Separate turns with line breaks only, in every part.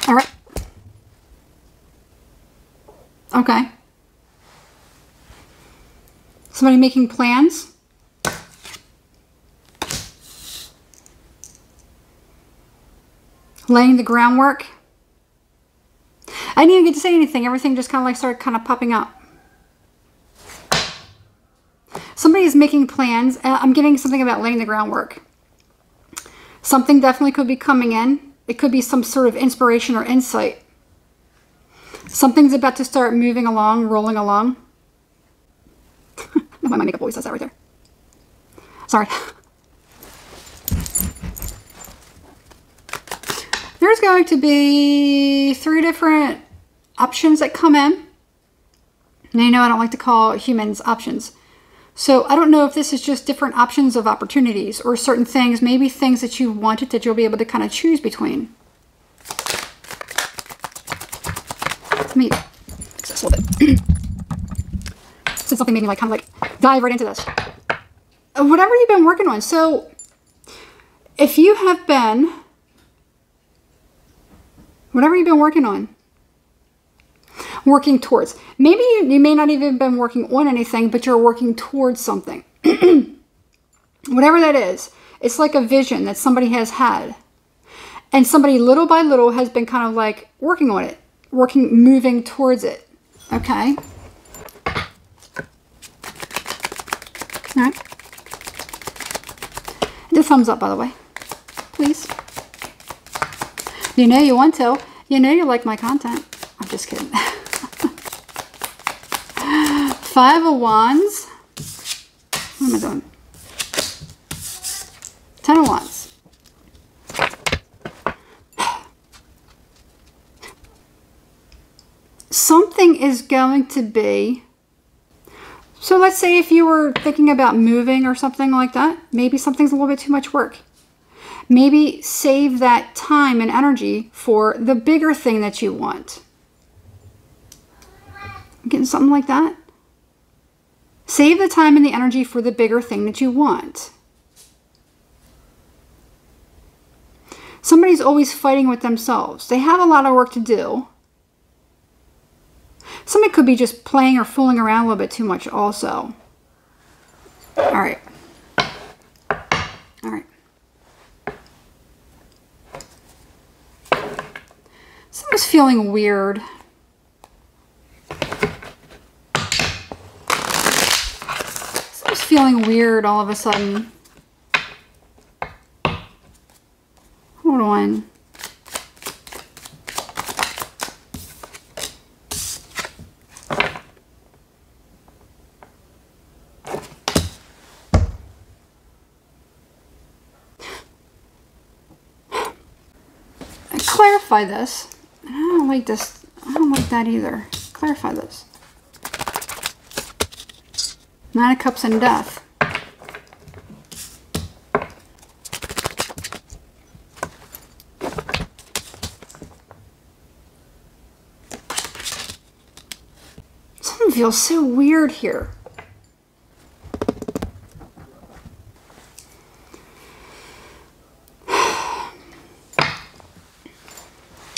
All right. Okay. Somebody making plans. Laying the groundwork. I didn't even get to say anything. Everything just kind of like started kind of popping up. Somebody is making plans. I'm getting something about laying the groundwork. Something definitely could be coming in. It could be some sort of inspiration or insight. Something's about to start moving along, rolling along. My makeup always does that right there. Sorry. There's going to be 3 different options that come in. And you know I don't like to call humans options. So I don't know if this is just different options of opportunities or certain things, maybe things that you wanted that you'll be able to kind of choose between. Let me fix this a little bit. Since something made me like kind of like dive right into this. Whatever you've been working on. So if you have been, whatever you've been working on, working towards. Maybe you may not even been working on anything, but you're working towards something. Whatever that is, it's like a vision that somebody has had. And somebody little by little has been kind of like working on it, moving towards it. Okay. All right. Do a thumbs up, by the way, please. You know you want to. You know you like my content. I'm just kidding. 5 of Wands. What am I doing? 10 of Wands. Something is going to be... So let's say if you were thinking about moving or something like that, maybe something's a little bit too much work. Maybe save that time and energy for the bigger thing that you want. I'm getting something like that. Save the time and the energy for the bigger thing that you want. Somebody's always fighting with themselves. They have a lot of work to do. Somebody could be just playing or fooling around a little bit too much also. All right. All right. Someone's feeling weird. Someone's feeling weird all of a sudden. Hold on. Clarify this. I don't like this. I don't like that either. Clarify this. 9 of Cups and Death. Something feels so weird here.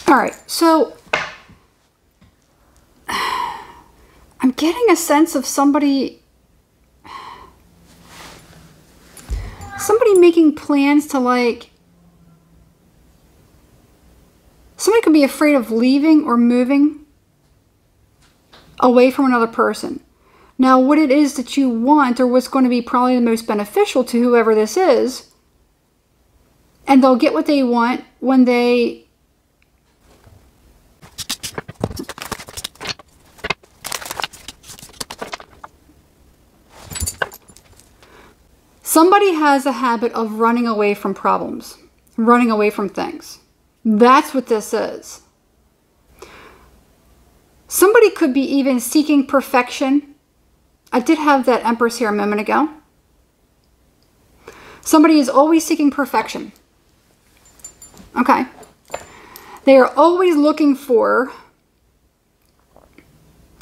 All right, so I'm getting a sense of somebody making plans to like, somebody could be afraid of leaving or moving away from another person. Now, what it is that you want or what's going to be probably the most beneficial to whoever this is, and they'll get what they want when they somebody has a habit of running away from problems, running away from things. That's what this is. Somebody could be even seeking perfection. I did have that Empress here a moment ago. Somebody is always seeking perfection. Okay. They are always looking for...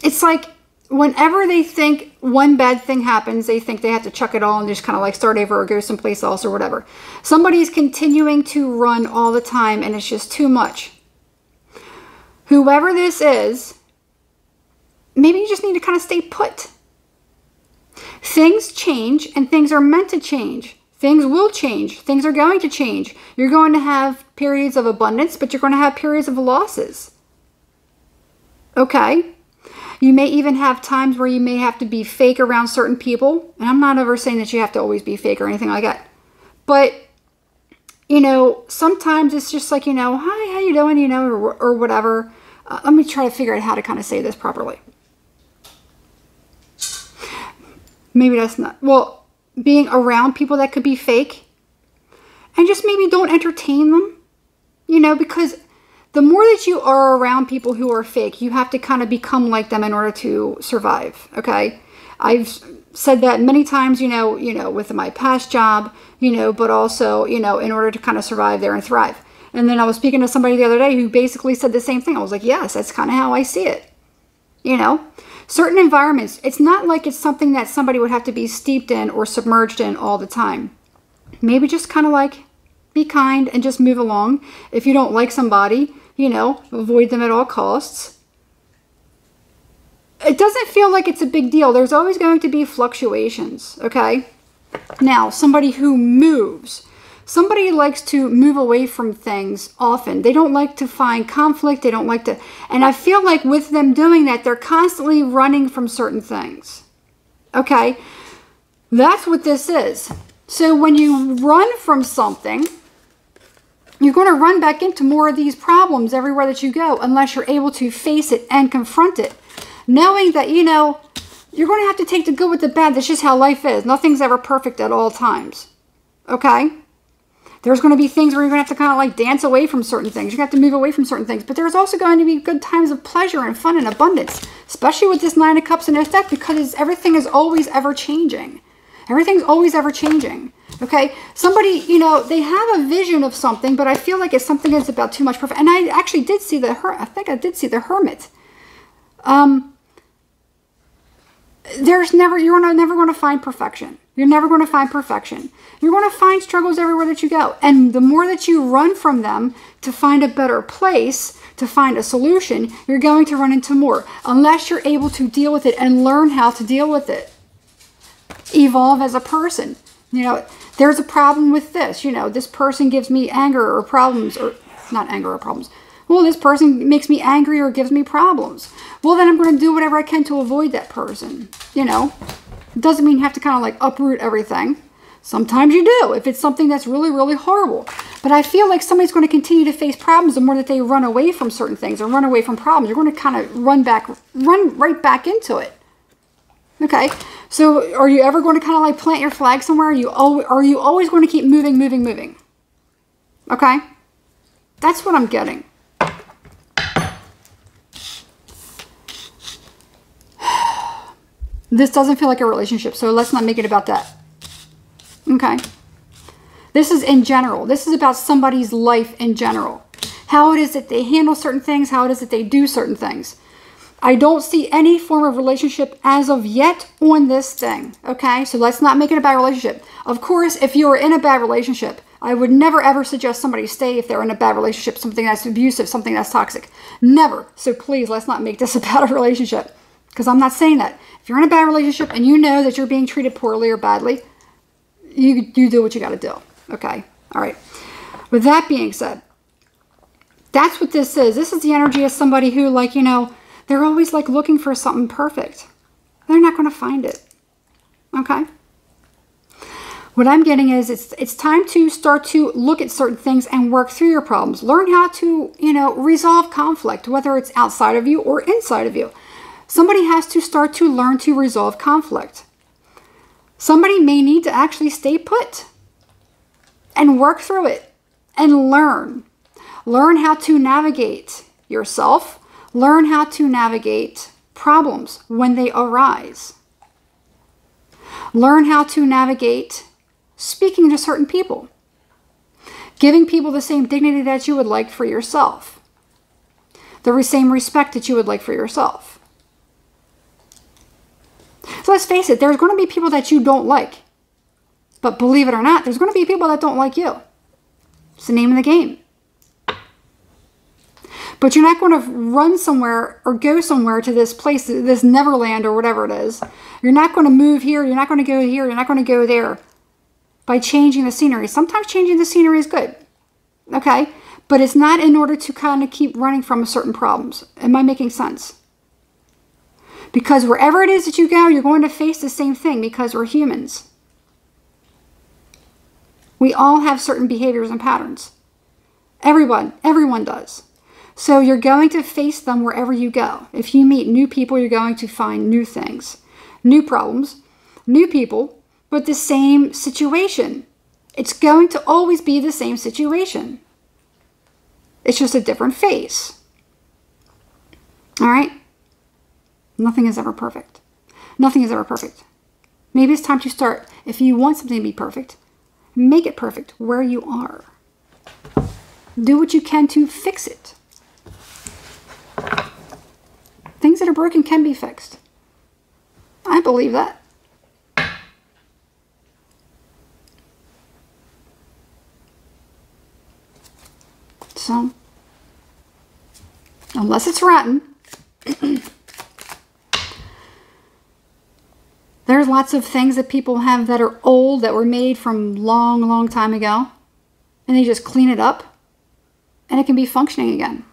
It's like whenever they think one bad thing happens, they think they have to chuck it all and just kind of like start over or go someplace else or whatever. Somebody's continuing to run all the time and it's just too much. whoever this is, maybe you just need to kind of stay put. Things change and things are meant to change. Things will change. Things are going to change. You're going to have periods of abundance, but you're going to have periods of losses. Okay? You may even have times where you may have to be fake around certain people. And I'm not ever saying that you have to always be fake or anything like that. But, you know, sometimes it's just like, you know, hi, how you doing, you know, or whatever. Let me try to figure out how to kind of say this properly. Maybe that's not, well, being around people that could be fake, and just maybe don't entertain them, you know, because the more that you are around people who are fake, you have to kind of become like them in order to survive. Okay. I've said that many times, you know, with my past job, you know, but also, you know, in order to kind of survive there and thrive. And then I was speaking to somebody the other day who basically said the same thing. I was like, yes, that's kind of how I see it. You know, certain environments, it's not like it's something that somebody would have to be steeped in or submerged in all the time. Maybe just kind of like be kind and just move along. If you don't like somebody, you know, avoid them at all costs. It doesn't feel like it's a big deal. There's always going to be fluctuations, okay? Now, somebody who moves. Somebody likes to move away from things often. They don't like to find conflict. They don't like to... And I feel like with them doing that, they're constantly running from certain things. Okay? That's what this is. So when you run from something, you're going to run back into more of these problems everywhere that you go unless you're able to face it and confront it. Knowing that, you know, you're going to have to take the good with the bad. That's just how life is. Nothing's ever perfect at all times. Okay? There's going to be things where you're going to have to kind of like dance away from certain things. You're going to have to move away from certain things. But there's also going to be good times of pleasure and fun and abundance. Especially with this Nine of Cups in this deck, because everything is always ever changing. Everything's always ever changing. Okay? Somebody, you know, they have a vision of something, but I feel like it's something that's about too much perfect. And I actually did see the Hermit. I think I did see the Hermit. You're never going to find perfection. You're never going to find perfection. You're going to find struggles everywhere that you go. And the more that you run from them to find a better place, to find a solution, you're going to run into more. Unless you're able to deal with it and learn how to deal with it. Evolve as a person. You know, there's a problem with this. You know, this person gives me anger or problems, or not anger or problems. Well, this person makes me angry or gives me problems. Well, then I'm going to do whatever I can to avoid that person. You know, it doesn't mean you have to kind of like uproot everything. Sometimes you do, if it's something that's really, really horrible. But I feel like somebody's going to continue to face problems the more that they run away from certain things or run away from problems. You're going to kind of run right back into it. Okay, so are you ever going to kind of like plant your flag somewhere? Are you always going to keep moving? Okay, that's what I'm getting. This doesn't feel like a relationship, so let's not make it about that. Okay. This is in general. This is about somebody's life in general. How it is that they handle certain things, how it is that they do certain things. I don't see any form of relationship as of yet on this thing. Okay, so let's not make it a bad relationship. Of course, if you are in a bad relationship, I would never ever suggest somebody stay if they're in a bad relationship, something that's abusive, something that's toxic. Never. So please, let's not make this about a relationship. Because I'm not saying that. If you're in a bad relationship and you know that you're being treated poorly or badly, you do what you got to do. Okay? All right. With that being said, that's what this is. This is the energy of somebody who, like, you know, they're always like looking for something perfect. They're not going to find it. Okay? What I'm getting is it's time to start to look at certain things and work through your problems. Learn how to, you know, resolve conflict, whether it's outside of you or inside of you. Somebody has to start to learn to resolve conflict. Somebody may need to actually stay put and work through it and learn. Learn how to navigate yourself. Learn how to navigate problems when they arise. Learn how to navigate speaking to certain people. Giving people the same dignity that you would like for yourself. The same respect that you would like for yourself. So let's face it, there's going to be people that you don't like. But believe it or not, there's going to be people that don't like you. It's the name of the game. But you're not going to run somewhere or go somewhere to this place, this Neverland or whatever it is. You're not going to move here. You're not going to go here. You're not going to go there by changing the scenery. Sometimes changing the scenery is good. Okay? But it's not in order to kind of keep running from certain problems. Am I making sense? Because wherever it is that you go, you're going to face the same thing because we're humans. We all have certain behaviors and patterns. Everyone does. So you're going to face them wherever you go. If you meet new people, you're going to find new things, new problems, new people, but the same situation. It's going to always be the same situation. It's just a different face. All right? Nothing is ever perfect. Nothing is ever perfect. Maybe it's time to start, if you want something to be perfect, make it perfect where you are. Do what you can to fix it. Things that are broken can be fixed. I believe that. So, unless it's rotten, there's lots of things that people have that are old, that were made from long time ago, and they just clean it up, and it can be functioning again.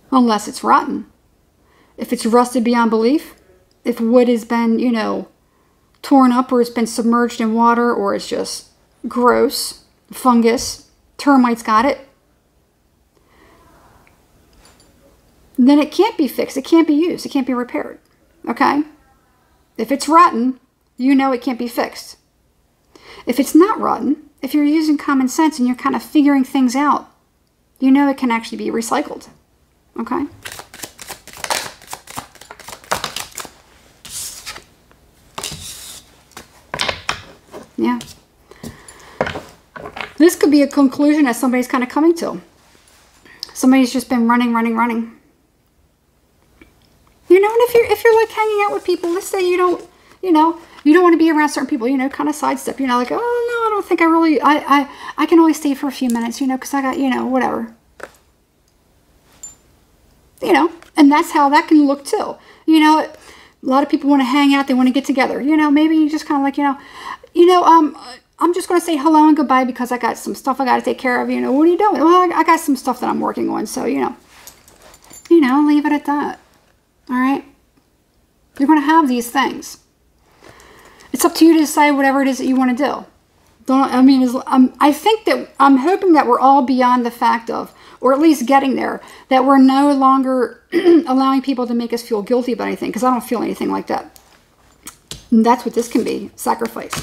Unless it's rotten. If it's rusted beyond belief, if wood has been, torn up, or it's been submerged in water, or it's just gross, fungus, termites got it, then it can't be fixed. It can't be used. It can't be repaired. Okay? If it's rotten, it can't be fixed. If it's not rotten, if you're using common sense and you're kind of figuring things out, it can actually be recycled. Okay? Yeah. This could be a conclusion that somebody's kind of coming to. Somebody's just been running. And if you're like hanging out with people, let's say you don't want to be around certain people, kind of sidestep, like, oh no, I don't think I can only stay for a few minutes, because I got, whatever. And that's how that can look too. A lot of people want to hang out, they want to get together. Maybe you just kind of like, I'm just going to say hello and goodbye because I got some stuff I got to take care of. What are you doing? Well, I got some stuff that I'm working on, so, leave it at that. All right? You're going to have these things. It's up to you to decide whatever it is that you want to do. I think that I'm hoping that we're all beyond the fact of, or at least getting there, that we're no longer allowing people to make us feel guilty about anything, because I don't feel anything like that. And that's what this can be, sacrifice.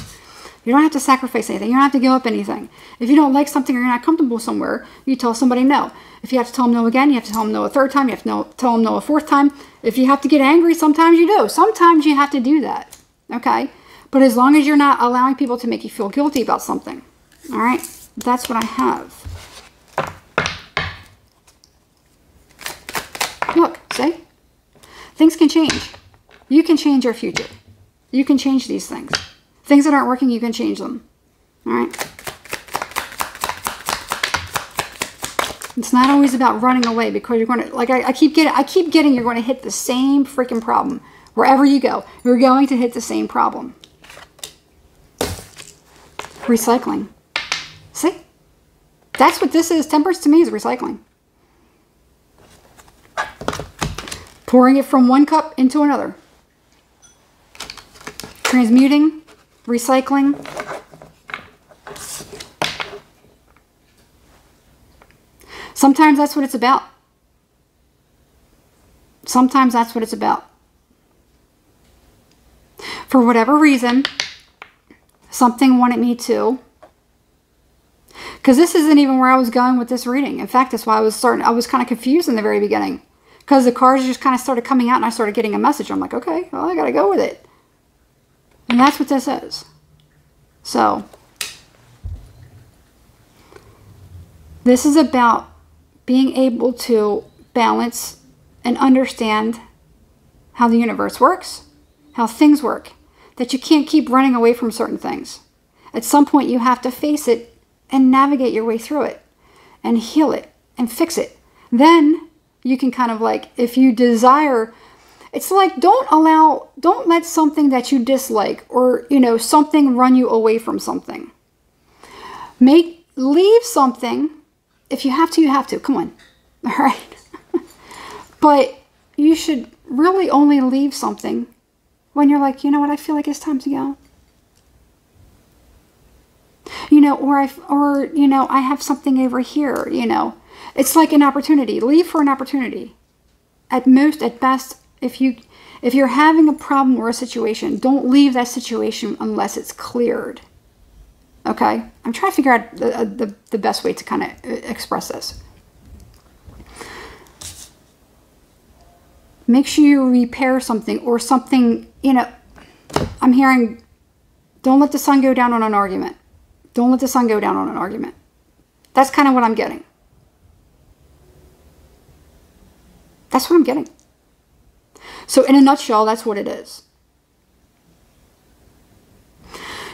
You don't have to sacrifice anything. You don't have to give up anything. If you don't like something or you're not comfortable somewhere, you tell somebody no. If you have to tell them no again, you have to tell them no a third time. You have to tell them no a fourth time. If you have to get angry, sometimes you do. Sometimes you have to do that. Okay? But as long as you're not allowing people to make you feel guilty about something. All right? That's what I have. Look, see? Things can change. You can change your future. You can change these things. Things that aren't working, you can change them. All right? It's not always about running away, because you're going to, like I keep getting, you're going to hit the same freaking problem. Wherever you go, you're going to hit the same problem. Recycling. See? That's what this is. Temperance to me is recycling. Pouring it from one cup into another. Transmuting. Recycling. Sometimes that's what it's about. Sometimes that's what it's about. For whatever reason, something wanted me to. Because this isn't even where I was going with this reading. In fact, that's why I was kind of confused in the very beginning. Because the cards just kind of started coming out and I started getting a message. I'm like, okay, well, I got to go with it. And that's what this is. So, this is about being able to balance and understand how the universe works, how things work, that you can't keep running away from certain things. At some point, you have to face it and navigate your way through it and heal it and fix it. Then you can kind of like, if you desire, it's like, don't let something that you dislike or, you know, something run you away from something. Leave something. If you have to, you have to. Come on. All right. But you should really only leave something when you're like, you know what, I feel like it's time to go. You know, or you know, I have something over here, you know. It's like an opportunity. Leave for an opportunity. At most, at best, if you're having a problem or a situation, don't leave that situation unless it's cleared. Okay? I'm trying to figure out the best way to kind of express this. Make sure you repair something or something, you know, I'm hearing, don't let the sun go down on an argument. Don't let the sun go down on an argument. That's kind of what I'm getting. That's what I'm getting. So in a nutshell, that's what it is.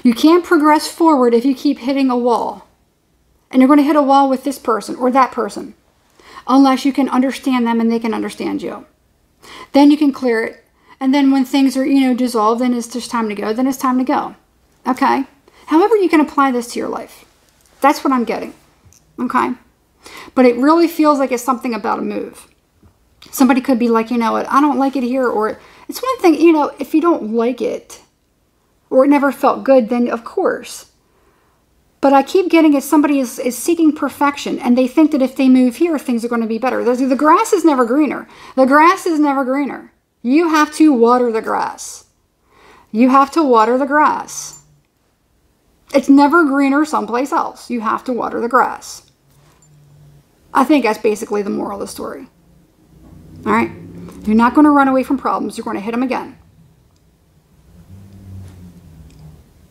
You can't progress forward if you keep hitting a wall. And you're going to hit a wall with this person or that person. Unless you can understand them and they can understand you. Then you can clear it. And then when things are, you know, dissolved and it's just time to go, then it's time to go. Okay? However you can apply this to your life. That's what I'm getting. Okay? But it really feels like it's something about a move. Somebody could be like, you know what, I don't like it here. Or it's one thing, you know, if you don't like it or it never felt good, then of course. But I keep getting it, somebody is seeking perfection and they think that if they move here, things are going to be better. The grass is never greener. The grass is never greener. You have to water the grass. You have to water the grass. It's never greener someplace else. You have to water the grass. I think that's basically the moral of the story. All right? You're not going to run away from problems. You're going to hit them again.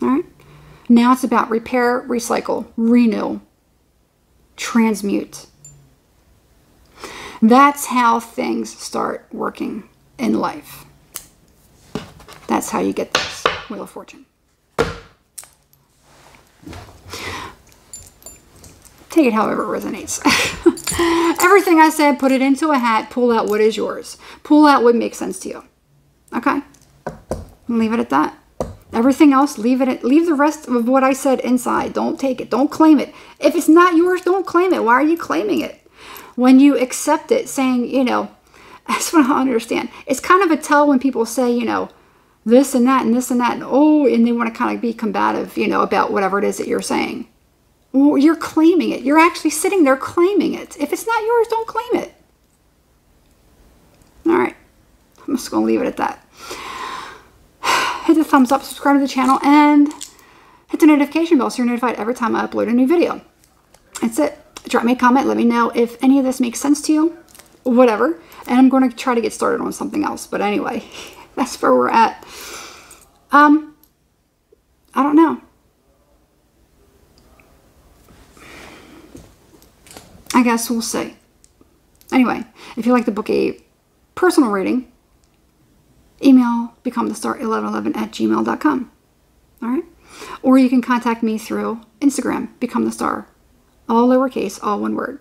All right? Now it's about repair, recycle, renew, transmute. That's how things start working in life. That's how you get this Wheel of Fortune. Take it however it resonates. Everything I said, put it into a hat, pull out what is yours. Pull out what makes sense to you. Okay? Leave it at that. Everything else, leave the rest of what I said inside. Don't take it. Don't claim it. If it's not yours, don't claim it. Why are you claiming it? When you accept it, saying, you know, that's what I understand. It's kind of a tell when people say, you know, this and that and this and that, and oh, and they want to kind of be combative, you know, about whatever it is that you're saying. Well, you're claiming it. You're actually sitting there claiming it. If it's not yours, don't claim it. All right. I'm just going to leave it at that. Hit the thumbs up, subscribe to the channel, and hit the notification bell so you're notified every time I upload a new video. That's it. Drop me a comment. Let me know if any of this makes sense to you. Whatever. And I'm going to try to get started on something else. But anyway, that's where we're at. I don't know. I guess we'll see. Anyway, if you'd like to book a personal reading, email becomethestar1111@gmail.com. All right? Or you can contact me through Instagram, becomethestar. All lowercase, all one word.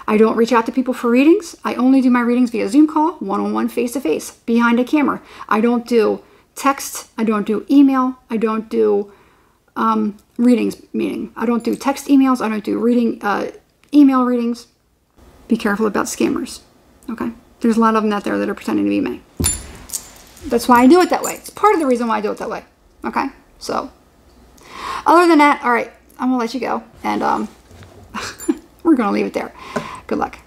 I don't reach out to people for readings. I only do my readings via Zoom call, one-on-one, face-to-face, behind a camera. I don't do text. I don't do email. I don't do readings, meaning I don't do text emails. I don't do email readings. Be careful about scammers. Okay? There's a lot of them out there that are pretending to be me. That's why I do it that way. It's part of the reason why I do it that way. Okay? So, other than that, all right, I'm going to let you go. And we're going to leave it there. Good luck.